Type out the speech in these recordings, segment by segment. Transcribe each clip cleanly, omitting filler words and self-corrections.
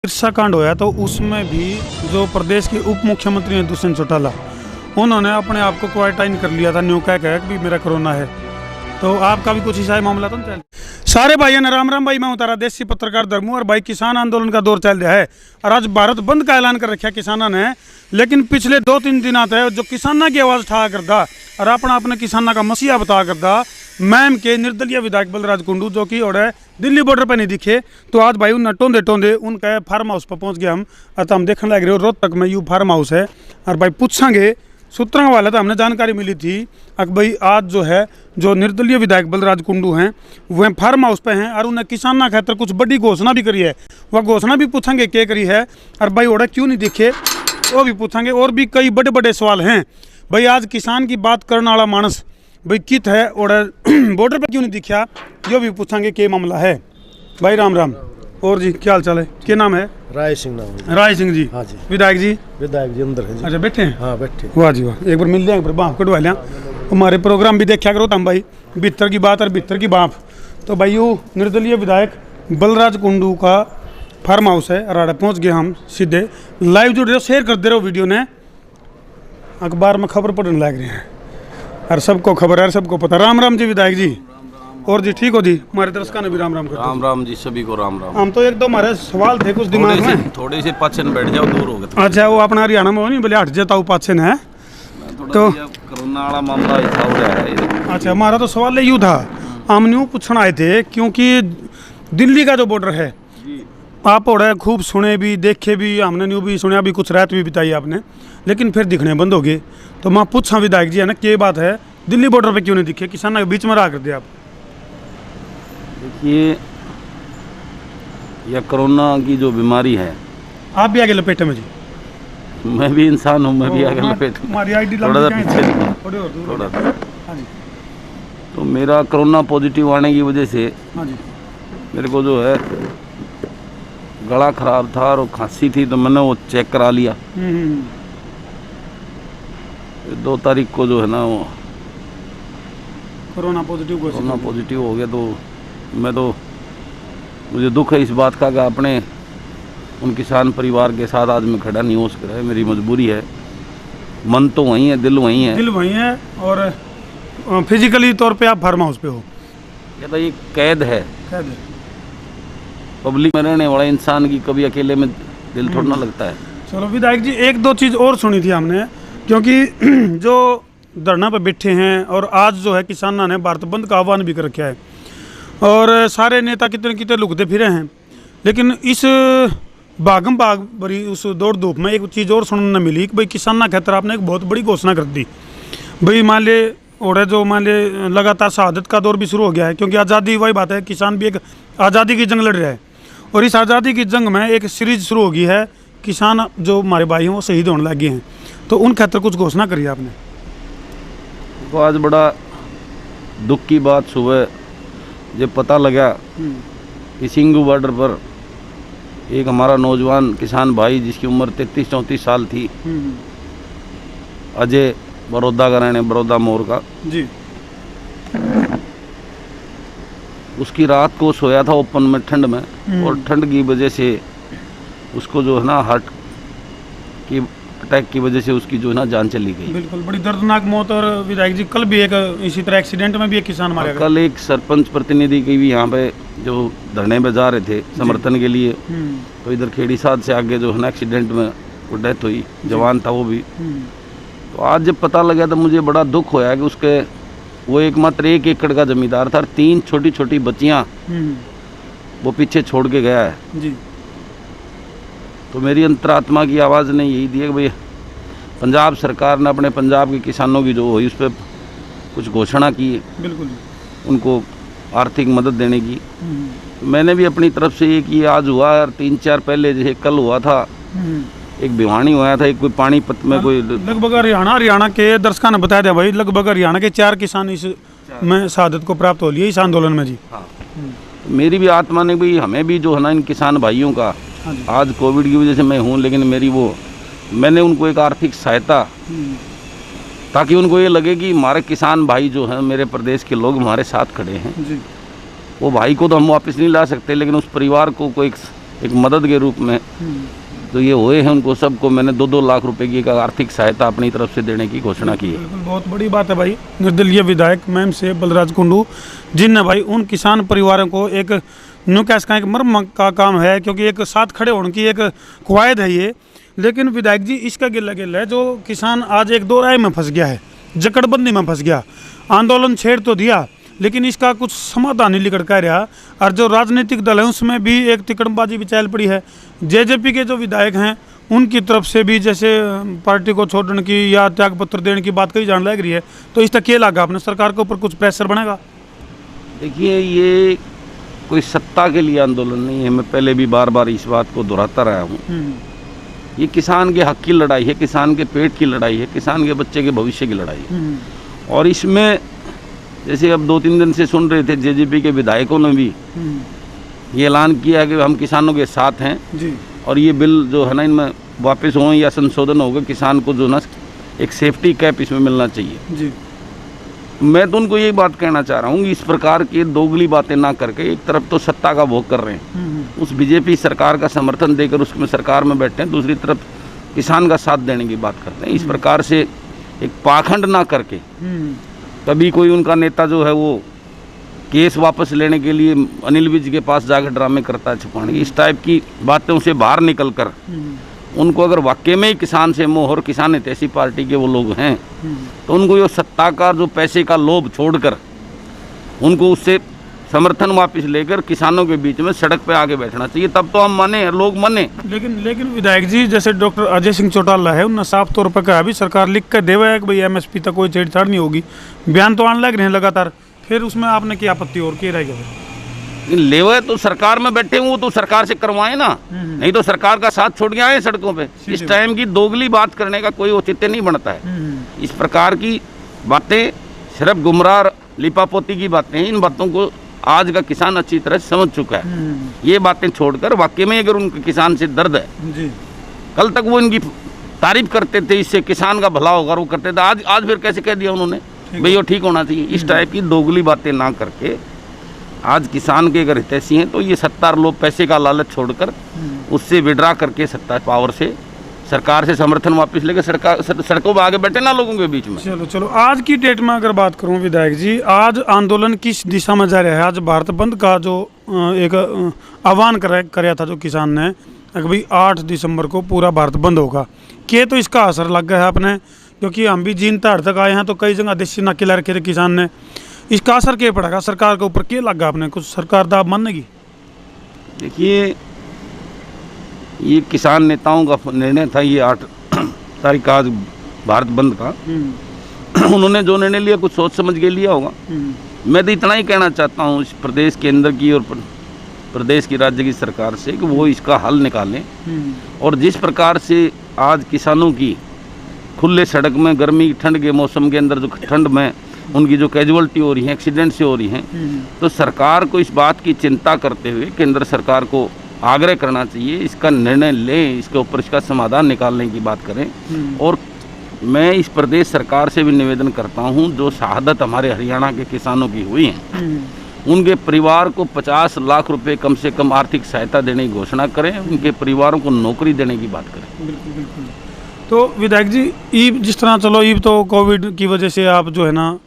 ईर्षा कांड होया तो उसमें भी जो प्रदेश के उप मुख्यमंत्री हैं दुष्यंत चौटाला, उन्होंने अपने आप को क्वारंटाइन कर लिया था, न्यू कह कि भी मेरा कोरोना है। तो आपका भी कुछ ऐसा ही मामला तो नहीं चल? सारे भाइयों ने राम राम भाई, मैं उतारा देसी पत्रकार धर्मू और भाई किसान आंदोलन का दौर चल रहा है और आज भारत बंद का ऐलान कर रखा किसानों ने। लेकिन पिछले 2-3 दिन आते जो किसानों की आवाज़ ठा करता और अपने किसानों का मसीहा बता करता मैम के निर्दलीय विधायक बलराज कुंडू, जो कि और दिल्ली बॉर्डर पर नहीं दिखे, तो आज भाई उन टोंदे टोंदे उनका फार्म हाउस पर पहुंच गए हम। तो हम देखने लग रहे हो रोहतक में यू फार्म हाउस है और भाई पूछेंगे सूत्रों वाले, तो हमने जानकारी मिली थी कि भाई आज जो है जो निर्दलीय विधायक बलराज कुंडू हैं वह फार्म हाउस पे हैं और उन्हें किसानों खातर कुछ बड़ी घोषणा भी करी है। वह घोषणा भी पूछेंगे क्या करी है और भाई ओड़ा क्यों नहीं दिखे वो भी पूछेंगे। और भी कई बड़े बड़े सवाल हैं भाई। आज किसान की बात करने वाला मानस भाई कित है और बॉर्डर पे क्यों नहीं दिखा, ये भी पूछेंगे क्या मामला है। भाई राम राम। और जी क्या हाल चाल है, क्या नाम है? राय सिंह नाम है। राय सिंह जी। हाँ जी। विधायक जी? विधायक जी अंदर है जी। अच्छा बैठे हैं? हाँ बैठे। वाह जी वाह, एक बार मिल जाए, एक बार बाँफ कटवा लिया। हमारे प्रोग्राम भी देखा करो तम भाई, भीतर की बात और भीतर की बाँफ। तो भाई वो निर्दलीय विधायक बलराज कुंडू का फार्म हाउस है, अराड़ा पहुँच गए हम सीधे। लाइव जुड़ रहे हो, शेयर कर दे रहे हो वीडियो ने, अखबार में खबर पढ़ने लग रहे हैं और सबको खबर है, सबको पता। राम राम जी विधायक जी। और जी ठीक हो जी? हमारे दर्शकों ने भी राम राम करते। राम राम जी, सभी को राम राम। हम तो एक दो हमारे सवाल थे कुछ दिमाग में, थोड़े से पाछे न बैठ जाओ, दूर हो गए। अच्छा वो अपना हरियाणा में हो नहीं, बोले हट जाता हूँ पाछे न है तो कोरोना वाला मामला ऐसा हो रहा है। अच्छा हमारा तो सवाल यही था, हम न्यू पूछना आए थे क्योंकि दिल्ली का जो बॉर्डर है आप और खूब सुने भी देखे भी, हमने न्यू भी सुना भी, कुछ रात भी बिताई आपने, लेकिन फिर दिखने बंद हो गए। तो मैं पूछा विधायक जी है ना क्या बात है, दिल्ली बॉर्डर पे क्यों नहीं दिखे? किसानों के बीच में रहा कर दिया आप। देखिए यह कोरोना की जो बीमारी है, आप भी आगे लपेटे में जी? मैं भी इंसान हूँ, मैं भी आगे लपेट। हमारी आईडी थोड़ा सा पीछे, थोड़ा सा। तो मेरा कोरोना पॉजिटिव आने की वजह से मेरे को जो है गला खराब था और खांसी थी, तो मैंने वो चेक करा लिया। 2 तारीख को जो है ना वो कोरोना पॉजिटिव हो गया। तो मैं तो मुझे दुख है इस बात का कि अपने उन किसान परिवार के साथ आज मैं खड़ा नहीं हो सक रहा है, मेरी मजबूरी है। मन तो वहीं है, दिल वहीं है और फिजिकली तौर पे आप फार्म हाउस पे हो। ये तो ये कैद है। पब्लिक में रहने वाला इंसान की कभी अकेले में दिल थोड़ा ना लगता है। चलो विधायक जी, एक दो चीज़ और सुनी थी हमने, क्योंकि जो धरना पे बैठे हैं और आज जो है किसानों ने भारत बंद का आह्वान भी कर रखा है और सारे नेता कितने कितने लुकते फिरे हैं, लेकिन इस भागम भाग भरी उस दौड़ धूप में एक चीज़ और सुनने मिली कि भाई किसानों के खतर आपने एक बहुत बड़ी घोषणा कर दी। भाई मान ले और जो मान ले लगातार शहादत का दौर भी शुरू हो गया है, क्योंकि आज़ादी वही बात है, किसान भी एक आज़ादी की जंग लड़ रहा है और इस आज़ादी की जंग में एक सीरीज शुरू हो गई है। किसान जो हमारे भाई हैं वो शहीद होने लगे हैं, तो उन खातर कुछ घोषणा करी आपने? तो आज बड़ा दुख की बात, सुबह जब पता लगा कि सिंगू बॉर्डर पर एक हमारा नौजवान किसान भाई जिसकी उम्र 33-34 साल थी, अजय, बड़ौदा का रहने, बड़ौदा मोर का जी, उसकी रात को सोया था ओपन में ठंड में, और ठंड की वजह से उसको जो है ना हार्ट की अटैक की वजह से उसकी जो है ना जान चली गई। बिल्कुल बड़ी दर्दनाक मौत। और विधायक जी कल भी एक इसी तरह एक्सीडेंट में भी एक किसान मारा गया। कल एक सरपंच प्रतिनिधि की भी यहाँ पे जो धरने पे जा रहे थे समर्थन के लिए, तो इधर खेड़ी साध से आगे जो है ना एक्सीडेंट में वो डेथ हुई, जवान था वो भी। तो आज जब पता लगा तो मुझे बड़ा दुख होया कि उसके वो एकमात्र 1 एकड़ का जमींदार था और 3 छोटी छोटी बच्चियाँ वो पीछे छोड़ के गया है जी। तो मेरी अंतरात्मा की आवाज़ ने यही दी है कि भाई पंजाब सरकार ने अपने पंजाब के किसानों की जो हुई उस पर कुछ घोषणा की है, बिल्कुल उनको आर्थिक मदद देने की। मैंने भी अपनी तरफ से ये कि आज हुआ और 3-4 पहले जैसे कल हुआ था, एक भिवानी हुआ था, एक कोई पानीपत में कोई लगभग हरियाणा के दर्शकों ने बताया था भाई, लगभग हरियाणा के 4 किसान इस में शहादत को प्राप्त हो लिए इस आंदोलन में जी। हाँ। मेरी भी आत्मा ने भी, हमें भी जो है ना इन किसान भाइयों का, आज कोविड की वजह से मैं हूँ, लेकिन मैंने उनको एक आर्थिक सहायता, ताकि उनको ये लगे कि हमारे किसान भाई जो हैं, मेरे प्रदेश के लोग हमारे साथ खड़े हैं। वो भाई को तो हम वापस नहीं ला सकते, लेकिन उस परिवार को कोई एक मदद के रूप में तो ये हुए हैं, उनको सबको मैंने 2-2 लाख रुपए की एक आर्थिक सहायता अपनी तरफ से देने की घोषणा की है। बिल्कुल, बहुत बड़ी बात है भाई। निर्दलीय विधायक मैम से बलराज कुंडू जिनने भाई उन किसान परिवारों को एक न्यू कैश का एक मर्म का काम है, क्योंकि एक साथ खड़े होने की एक कवायद है ये। लेकिन विधायक जी इसका गिला गिला है जो किसान आज एक दो राय में फंस गया है, जकड़बंदी में फंस गया। आंदोलन छेड़ तो दिया लेकिन इसका कुछ समाधान नहीं निकल कर रहा। और जो राजनीतिक दल है उसमें भी एक तिकड़मबाजी भी चल पड़ी है। जेजेपी के जो विधायक हैं उनकी तरफ से भी जैसे पार्टी को छोड़ने की या त्यागपत्र देने की बात कही जाने लग रही है। तो इसका क्या लगा आपने, सरकार के ऊपर कुछ प्रेशर बनेगा? देखिए, ये कोई सत्ता के लिए आंदोलन नहीं है, मैं पहले भी बार बार इस बात को दोहराता रहा हूँ। ये किसान के हक की लड़ाई है, किसान के पेट की लड़ाई है, किसान के बच्चे के भविष्य की लड़ाई है। और इसमें जैसे अब 2-3 दिन से सुन रहे थे, जेजेपी के विधायकों ने भी ये ऐलान किया कि हम किसानों के साथ हैं जी। और ये बिल जो है ना इनमें वापस हो या संशोधन होगा, किसान को जो ना एक सेफ्टी कैप इसमें मिलना चाहिए जी। मैं तो उनको यही बात कहना चाह रहा हूँ कि इस प्रकार की दोगली बातें ना करके एक तरफ तो सत्ता का भोग कर रहे हैं, उस बीजेपी सरकार का समर्थन देकर उसमें सरकार में बैठे हैं, दूसरी तरफ किसान का साथ देने की बात करते हैं। इस प्रकार से एक पाखंड ना करके कभी कोई उनका नेता जो है वो केस वापस लेने के लिए अनिल विज के पास जाकर ड्रामे करता है छुपाने की, इस टाइप की बातों से बाहर निकल कर उनको अगर वाकई में ही किसान से मोह और किसान हितैषी पार्टी के वो लोग हैं तो उनको ये सत्ता का जो पैसे का लोभ छोड़कर उनको उससे समर्थन वापस लेकर किसानों के बीच में सड़क पे आगे बैठना चाहिए, तब तो हम माने, लोग माने। लेकिन विधायक जी जैसे डॉक्टर अजय सिंह चौटाला है उन्होंने साफ तौर पर कहा भी सरकार लिख कर देवा है कि भाई एमएसपी तक कोई छेड़छाड़ नहीं होगी, बयान तो आने लग रहे हैं लगातार। फिर उसमें आपने क्या आपत्ति और क्या रहेगा? लेवे तो सरकार में बैठे हुए तो सरकार से करवाए ना, नहीं तो सरकार का साथ छोड़ के आए सड़कों पे। इस टाइम की दोगली बात करने का कोई औचित्य नहीं बनता है। इस प्रकार की बातें सिर्फ गुमराह लिपापोती की बातें हैं, इन बातों को आज का किसान अच्छी तरह समझ चुका है। ये बातें छोड़कर वाकई में अगर उनके किसान से दर्द है जी। कल तक वो इनकी तारीफ करते थे, इससे किसान का भला होगा, वो करते थे, आज फिर कैसे कह दिया उन्होंने भाई वो ठीक होना चाहिए। इस टाइप की दोगली बातें ना करके आज किसान के अगर हितैषी हैं तो ये सत्ता लोग पैसे का लालच छोड़कर उससे विड्रा करके सत्ता पावर से सरकार से समर्थन वापस लेकर सड़कों पर आगे बैठे ना लोगों के बीच में। चलो आज की डेट में अगर बात करूं विधायक जी, आज आंदोलन किस दिशा में जा रहा है? आज भारत बंद का जो एक आह्वान कराया था जो किसान ने कि भाई 8 दिसंबर को पूरा भारत बंद होगा, क्या तो इसका असर लग गया है अपने? क्योंकि हम भी जीन ताड़ तक आए हैं तो कई जगह देसी नाके ला रखे थे किसान ने, इसका असर क्या पड़ेगा सरकार के ऊपर, क्या लगा आपने? कुछ सरकार दाब मानेगी? देखिए, ये किसान नेताओं का निर्णय था, ये 8 तारीख का आज भारत बंद का। उन्होंने जो निर्णय लिया कुछ सोच समझ के लिया होगा। मैं तो इतना ही कहना चाहता हूँ इस प्रदेश के अंदर की और प्रदेश की राज्य की सरकार से कि वो इसका हल निकालें। और जिस प्रकार से आज किसानों की खुले सड़क में गर्मी ठंड के मौसम के अंदर जो ठंड में उनकी जो कैजुअलिटी हो रही है, एक्सीडेंट से हो रही हैं, तो सरकार को इस बात की चिंता करते हुए केंद्र सरकार को आग्रह करना चाहिए, इसका निर्णय लें, इसके ऊपर इसका समाधान निकालने की बात करें। और मैं इस प्रदेश सरकार से भी निवेदन करता हूं, जो शहादत हमारे हरियाणा के किसानों की हुई है उनके परिवार को 50 लाख रुपए कम से कम आर्थिक सहायता देने की घोषणा करें, उनके परिवारों को नौकरी देने की बात करें। बिल्कुल। तो विधायक जी, ईब जिस तरह चलो ईब तो कोविड की वजह से आप जो है ना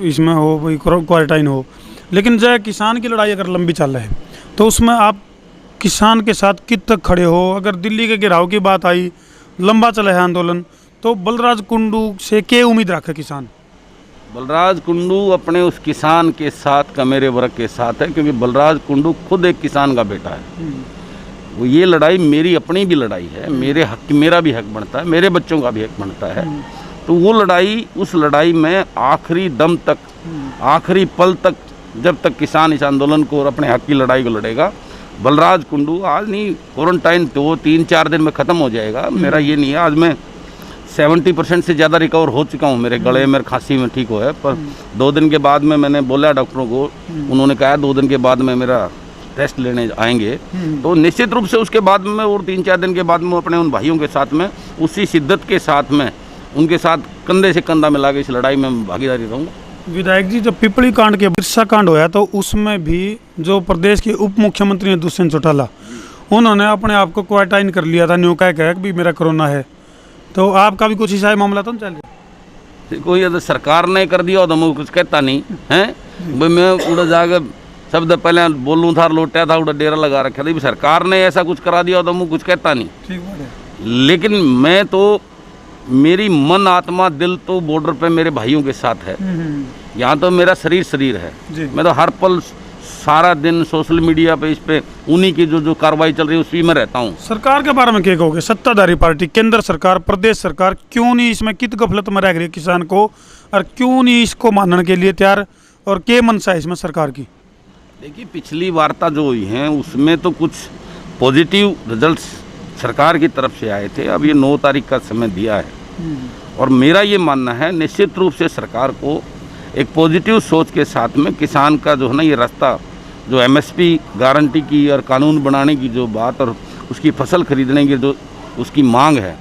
इसमें हो भाई क्वारंटाइन हो, लेकिन जो किसान की लड़ाई अगर लंबी चल रही है तो उसमें आप किसान के साथ कित तक खड़े हो? अगर दिल्ली के घेराव की बात आई, लंबा चला है आंदोलन, तो बलराज कुंडू से क्या उम्मीद रखे किसान? बलराज कुंडू अपने उस किसान के साथ का मेरे वर्ग के साथ है, क्योंकि बलराज कुंडू खुद एक किसान का बेटा है। वो ये लड़ाई मेरी अपनी भी लड़ाई है, मेरा भी हक बनता है, मेरे बच्चों का भी हक बनता है। तो वो लड़ाई, उस लड़ाई में आखिरी दम तक, आखिरी पल तक, जब तक किसान इस आंदोलन को और अपने हक की लड़ाई को लड़ेगा, बलराज कुंडू आज नहीं, क्वारंटाइन तो 3-4 दिन में ख़त्म हो जाएगा। मेरा ये नहीं है, आज मैं 70% से ज़्यादा रिकवर हो चुका हूँ, मेरे गले मेरे खांसी में ठीक हो है। पर 2 दिन के बाद में मैंने बोला डॉक्टरों को, उन्होंने कहा 2 दिन के बाद में मेरा टेस्ट लेने आएंगे, तो निश्चित रूप से उसके बाद में और 3-4 दिन के बाद में अपने उन भाइयों के साथ में उसी शिद्दत के साथ में उनके साथ कंधे से कंधा मिला के इस लड़ाई में भागीदारी रहूँगा। विधायक जी, जब पिपली कांड के बिरसा कांड होया तो उसमें भी जो प्रदेश के उप मुख्यमंत्री हैं दुष्यंत चौटाला, उन्होंने अपने आप को क्वारंटाइन कर लिया था, न्यू कह के भी मेरा कोरोना है। तो आपका भी कुछ ऐसा मामला तो नहीं चल रहा? देखो ये तो सरकार ने कर दिया तो मैं कुछ कहता नहीं है भाई। मैं उड़ा जाकर शब्द पहले बोलूँ था, लोटा था, उड़ा डेरा लगा रखा था। सरकार ने ऐसा कुछ करा दिया तो मैं कुछ कहता नहीं। ठीक बात है। लेकिन मैं तो, मेरी मन आत्मा दिल तो बॉर्डर पे मेरे भाइयों के साथ है। यहाँ तो मेरा शरीर है जी। मैं तो हर पल सारा दिन सोशल मीडिया पे इस पे उन्हीं की जो कार्रवाई चल रही है उसी में रहता हूँ। सरकार के बारे में क्या कहोगे? सत्ताधारी पार्टी, केंद्र सरकार, प्रदेश सरकार क्यों नहीं इसमें कित गफलत में रह गई किसान को, और क्यों नहीं इसको मानने के लिए तैयार, और क्या मनसा है इसमें सरकार की? देखिए पिछली वार्ता जो हुई है उसमें तो कुछ पॉजिटिव रिजल्ट्स सरकार की तरफ से आए थे। अब ये 9 तारीख का समय दिया है और मेरा ये मानना है निश्चित रूप से सरकार को एक पॉजिटिव सोच के साथ में किसान का जो है ना ये रास्ता, जो एमएसपी गारंटी की और कानून बनाने की जो बात और उसकी फसल खरीदने की जो उसकी मांग है,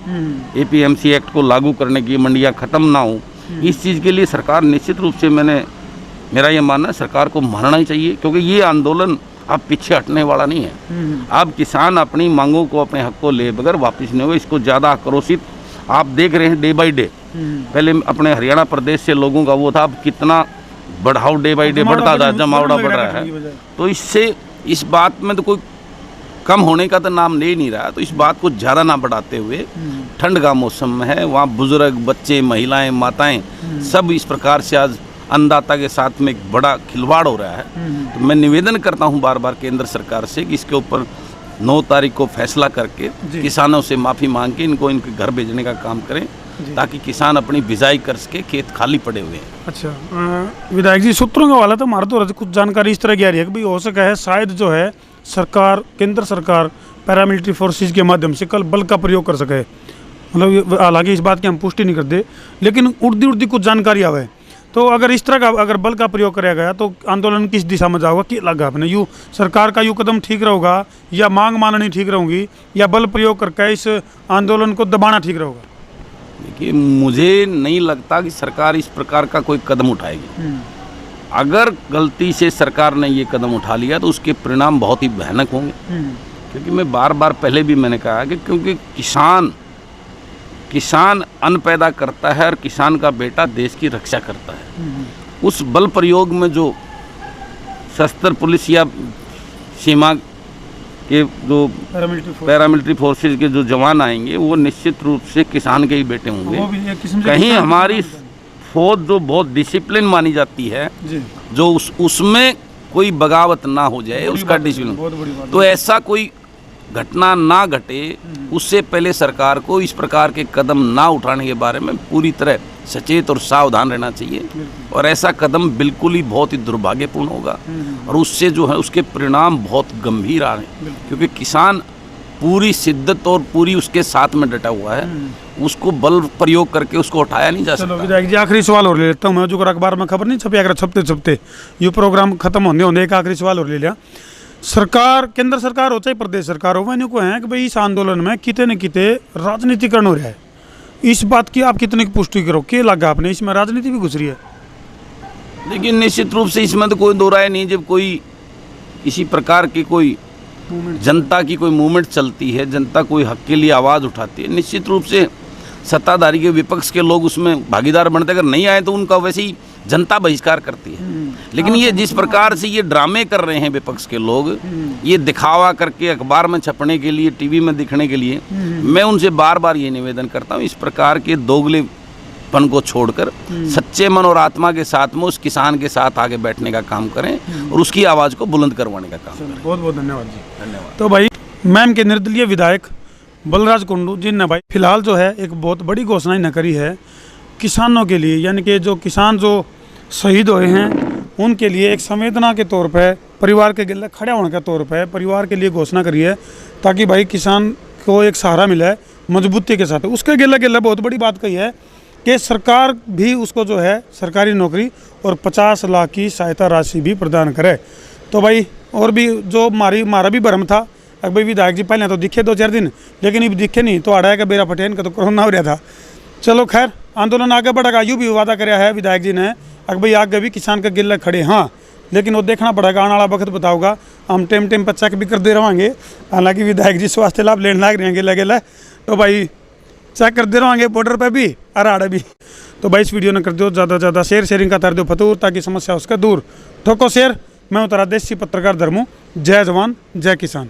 एपीएमसी एक्ट को लागू करने की, मंडियां ख़त्म ना हो, इस चीज़ के लिए सरकार निश्चित रूप से मेरा ये मानना है सरकार को मानना ही चाहिए। क्योंकि ये आंदोलन अब पीछे हटने वाला नहीं है। अब किसान अपनी मांगों को, अपने हक को ले बगैर वापस नहीं होगा। इसको ज़्यादा आक्रोशित आप देख रहे हैं डे बाई डे। पहले अपने हरियाणा प्रदेश से लोगों का वो था, अब कितना बढ़ाव डे बाई डे बढ़ता था, जमावड़ा बढ़ रहा है। तो इससे इस बात में तो कोई कम होने का तो नाम ले नहीं रहा। तो इस बात को ज़्यादा ना बढ़ाते हुए, ठंड का मौसम है, वहाँ बुजुर्ग, बच्चे, महिलाएं, माताएं सब इस प्रकार से आज अन्नदाता के साथ में एक बड़ा खिलवाड़ हो रहा है। तो मैं निवेदन करता हूँ बार बार केंद्र सरकार से कि इसके ऊपर 9 तारीख को फैसला करके किसानों से माफ़ी मांग के इनको इनके घर भेजने का काम करें, ताकि किसान अपनी बिजाई कर सके, खेत खाली पड़े हुए हैं। अच्छा विधायक जी, सूत्रों का वाला तो हमारे तो कुछ जानकारी इस तरह की आ रही है कि भाई हो सका है शायद जो है सरकार, केंद्र सरकार पैरामिलिट्री फोर्सेज के माध्यम से कल बल का प्रयोग कर सके। मतलब हालांकि इस बात की हम पुष्टि नहीं करते, लेकिन उड़ती कुछ जानकारी आवे। तो अगर इस तरह का अगर बल का प्रयोग किया गया तो आंदोलन किस दिशा में जाओगा? क्या लगा आपने? यूँ सरकार का यूँ कदम ठीक रहेगा या मांग माननी ठीक रहूँगी या बल प्रयोग करके इस आंदोलन को दबाना ठीक रहेगा? देखिए मुझे नहीं लगता कि सरकार इस प्रकार का कोई कदम उठाएगी। अगर गलती से सरकार ने ये कदम उठा लिया तो उसके परिणाम बहुत ही भयानक होंगे। क्योंकि मैं बार बार पहले भी मैंने कहा कि क्योंकि किसान अन्न पैदा करता है और किसान का बेटा देश की रक्षा करता है। उस बल प्रयोग में जो शस्त्र पुलिस या सीमा के जो पैरामिलिट्री फोर्सेज के जो जवान आएंगे वो निश्चित रूप से किसान के ही बेटे होंगे। कहीं हमारी फौज जो बहुत डिसिप्लिन मानी जाती है, जो उसमें कोई बगावत ना हो जाए, उसका डिसिप्लिन, तो ऐसा कोई घटना ना घटे, उससे पहले सरकार को इस प्रकार के कदम ना उठाने के बारे में पूरी तरह सचेत और सावधान रहना चाहिए। और ऐसा कदम बिल्कुल ही बहुत ही दुर्भाग्यपूर्ण होगा और उससे जो है उसके परिणाम बहुत गंभीर आ रहे हैं। क्योंकि किसान पूरी शिद्दत और पूरी उसके साथ में डटा हुआ है, उसको बल प्रयोग करके उसको उठाया नहीं जा सकता। चलो विधायक जी, आखिरी सवाल और ले लेता हूँ मैं, जो अखबार में खबर नहीं छपी, अगर छपते ये प्रोग्राम खत्म होने एक आखिरी सवाल और ले लिया। सरकार, केंद्र सरकार हो चाहे प्रदेश सरकार हो, मैंने को है कि भाई इस आंदोलन में किते न किते राजनीतिकरण हो रहा है। इस बात की आप कितने की पुष्टि करो? क्या लगा आपने इसमें राजनीति भी घुस रही है? लेकिन निश्चित रूप से इसमें तो कोई दो राय नहीं। जब कोई किसी प्रकार की कोई जनता की कोई मूवमेंट चलती है, जनता कोई हक के लिए आवाज़ उठाती है, निश्चित रूप से सत्ताधारी के विपक्ष के लोग उसमें भागीदार बनते। अगर नहीं आए तो उनका वैसे ही जनता बहिष्कार करती है। लेकिन ये जिस प्रकार से ये ड्रामे कर रहे हैं विपक्ष के लोग, ये दिखावा करके अखबार में छपने के लिए, टीवी में दिखने के लिए, मैं उनसे बार बार ये निवेदन करता हूँ, इस प्रकार के दोगलेपन को छोड़कर सच्चे मन और आत्मा के साथ में उस किसान के साथ आगे बैठने का काम करें और उसकी आवाज़ को बुलंद करवाने का काम करें। बहुत बहुत धन्यवाद जी। धन्यवाद। तो भाई मैम के निर्दलीय विधायक बलराज कुंडू जिन भाई फिलहाल जो है एक बहुत बड़ी घोषणा न करी है किसानों के लिए, यानी कि जो किसान जो शहीद हुए हैं उनके लिए एक संवेदना के तौर पे, परिवार के गिले खड़े होने के तौर पे परिवार के लिए घोषणा करी है, ताकि भाई किसान को एक सहारा मिले मजबूती के साथ। उसके गिले बहुत बड़ी बात कही है कि सरकार भी उसको जो है सरकारी नौकरी और 50 लाख की सहायता राशि भी प्रदान करे। तो भाई और भी जो मारा भी भरम था, अब भाई विधायक जी पहले तो दिखे 2-4 दिन, लेकिन अब दिखे नहीं तो अड़ा का बेरा पटेन का तो कोरोना हो रहा था। चलो खैर आंदोलन आगे बढ़ेगा, यूँ भी वादा कराया है विधायक जी ने, अगर भाई आगे भी किसान के गिले खड़े। हाँ, लेकिन वो देखना पड़ेगा, आने वाला वक्त बताओगा। हम टेम टेम पर चेक भी करते रहेंगे। हालांकि विधायक जी स्वास्थ्य लाभ लेने लाग रहे हैं गेला तो भाई चेक करते रहेंगे बॉर्डर पे भी और आड़े भी। तो भाई इस वीडियो ने कर दो ज़्यादा से ज़्यादा शेयरिंग का कर दो फतूर ताकि समस्या उसका दूर। ठोको शेयर। मैं उतरा देसी पत्रकार धर्मू। जय जवान जय किसान।